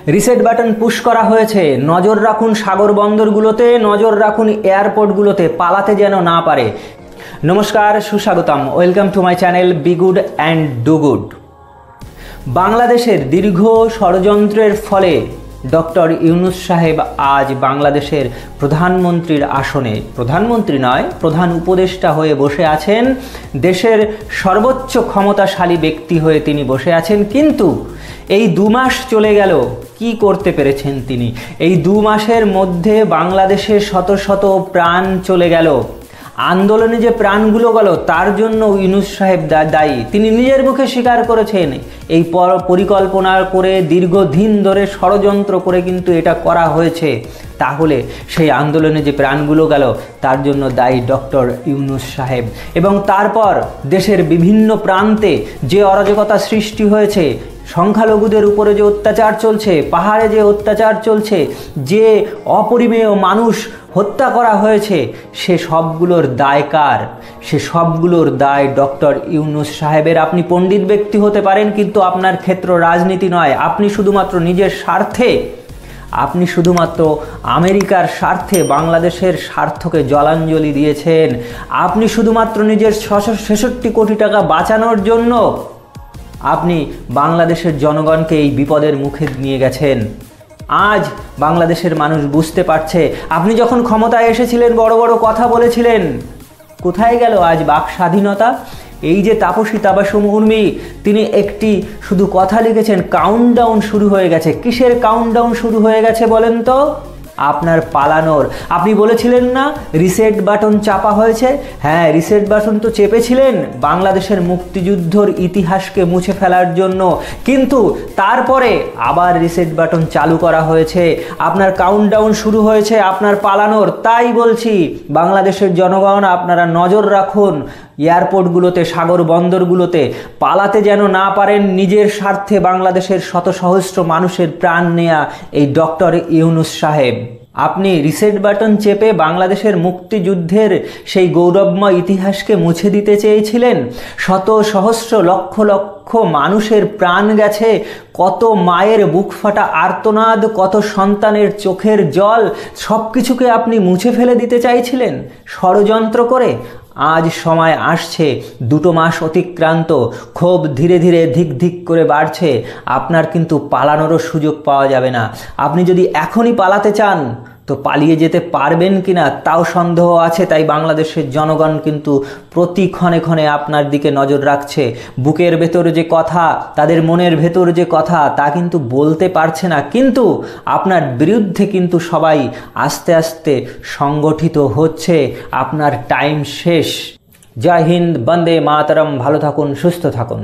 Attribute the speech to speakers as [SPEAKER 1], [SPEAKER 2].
[SPEAKER 1] Reset button push করা হয়েছে। নজর রাখুন সাগর বন্দরগুলোতে, নজর রাখুন এয়ারপোর্টগুলোতে, পালাতে যেন না পারে। নমস্কার, সুস্বাগতম, welcome to my channel be good and do good. বাংলাদেশের দীর্ঘ ষড়যন্ত্রের ফলে ডক্টর ইউনূস সাহেব আজ বাংলাদেশের প্রধানমন্ত্রীর আসনে, প্রধানমন্ত্রী নয়, প্রধান উপদেষ্টা হয়ে বসে আছেন। দেশের সর্বোচ্চ ক্ষমতাশালী ব্যক্তি হয়ে তিনি বসে আছেন। কিন্তু এই 2 মাস চলে গেল, কি করতে পেরেছেন তিনি? এই 2 মাসের মধ্যে বাংলাদেশে শত শত প্রাণ চলে গেল। আন্দোলনে যে প্রাণগুলো গেল তার জন্য ইউনূস সাহেব দায়ী। তিনি নিজের মুখে স্বীকার করেছেন এই পরিকল্পনা করে দীর্ঘদিন ধরে ষড়যন্ত্র করে কিন্তু এটা করা হয়েছে। তাহলে সেই আন্দোলনে যে প্রাণগুলো গেল তার জন্য দায়ী ডক্টর ইউনূস সাহেব। এবং তারপর দেশের বিভিন্ন প্রান্তে যে অরাজকতা সৃষ্টি হয়েছে, সংখ্যালঘুদের উপরে যে অত্যাচার চলছে, পাহাড়ে যে অত্যাচার চলছে, যে অপরিমেয় মানুষ হত্যা করা হয়েছে, সে সবগুলোর দায় কার? সে সবগুলোর দায় ডক্টর ইউনূস সাহেবের। আপনি পণ্ডিত ব্যক্তি হতে পারেন, কিন্তু আপনার ক্ষেত্র রাজনীতি নয়। আপনি শুধুমাত্র নিজের স্বার্থে, আপনি শুধুমাত্র আমেরিকার স্বার্থে বাংলাদেশের স্বার্থকে জলাঞ্জলি দিয়েছেন। আপনি শুধুমাত্র নিজের 666 কোটি টাকা বাঁচানোর জন্য আপনি বাংলাদেশের জনগণকে এই বিপদের মুখে নিয়ে গেছেন। আজ বাংলাদেশের মানুষ বুঝতে পারছে, আপনি যখন ক্ষমতায় এসেছিলেন বড় বড় কথা বলেছিলেন, কোথায় গেল আজ বাক স্বাধীনতা? এই যে তাপসী তাবাসুম উর্মি, তিনি একটি শুধু কথা লিখেছেন, কাউন্টডাউন শুরু হয়ে গেছে। কিসের কাউন্টডাউন শুরু হয়ে গেছে বলেন তো? আপনার পালানোর। আপনি বলেছিলেন না রিসেট বাটন চাপা হয়েছে? হ্যাঁ, রিসেট বাটন তো চেপেছিলেন বাংলাদেশের মুক্তিযুদ্ধর ইতিহাসকে মুছে ফেলার জন্য, কিন্তু তারপরে আবার রিসেট বাটন চালু করা হয়েছে। আপনার কাউন্টডাউন শুরু হয়েছে আপনার পালানোর। তাই বলছি, বাংলাদেশের জনগণ, আপনারা নজর রাখুন এয়ারপোর্টগুলোতে, সাগর বন্দরগুলোতে, পালাতে যেন না পারেন। নিজের স্বার্থে বাংলাদেশের শত সহস্র মানুষের প্রাণ নেয়া এই ডক্টর ইউনূস সাহেব, আপনি রিসেট বাটন চেপে বাংলাদেশের মুক্তিযুদ্ধের সেই গৌরবময় ইতিহাসকে মুছে দিতে চেয়েছিলেন। শত সহস্র লক্ষ লক্ষ মানুষের প্রাণ গেছে, কত মায়ের বুক ফাটা আর্তনাদ, কত সন্তানের চোখের জল, সব কিছুকে আপনি মুছে ফেলে দিতে চাইছিলেন ষড়যন্ত্র করে। আজ সময় আসছে, 2 মাস অতিক্রান্ত, ক্ষোভ ধীরে ধীরে ধিক ধিক করে বাড়ছে। আপনার কিন্তু পালানোরও সুযোগ পাওয়া যাবে না। আপনি যদি এখনই পালাতে চান তো পালিয়ে যেতে পারবেন কিনা তাও সন্দেহ আছে। তাই বাংলাদেশের জনগণ কিন্তু প্রতি ক্ষণে ক্ষণে আপনার দিকে নজর রাখছে। বুকের ভেতরে যে কথা, তাদের মনের ভেতর যে কথা, তা কিন্তু বলতে পারছে না। কিন্তু আপনার বিরুদ্ধে কিন্তু সবাই আস্তে আস্তে সংগঠিত হচ্ছে। আপনার টাইম শেষ। জয় হিন্দ, বন্দে মাতরম। ভালো থাকুন, সুস্থ থাকুন।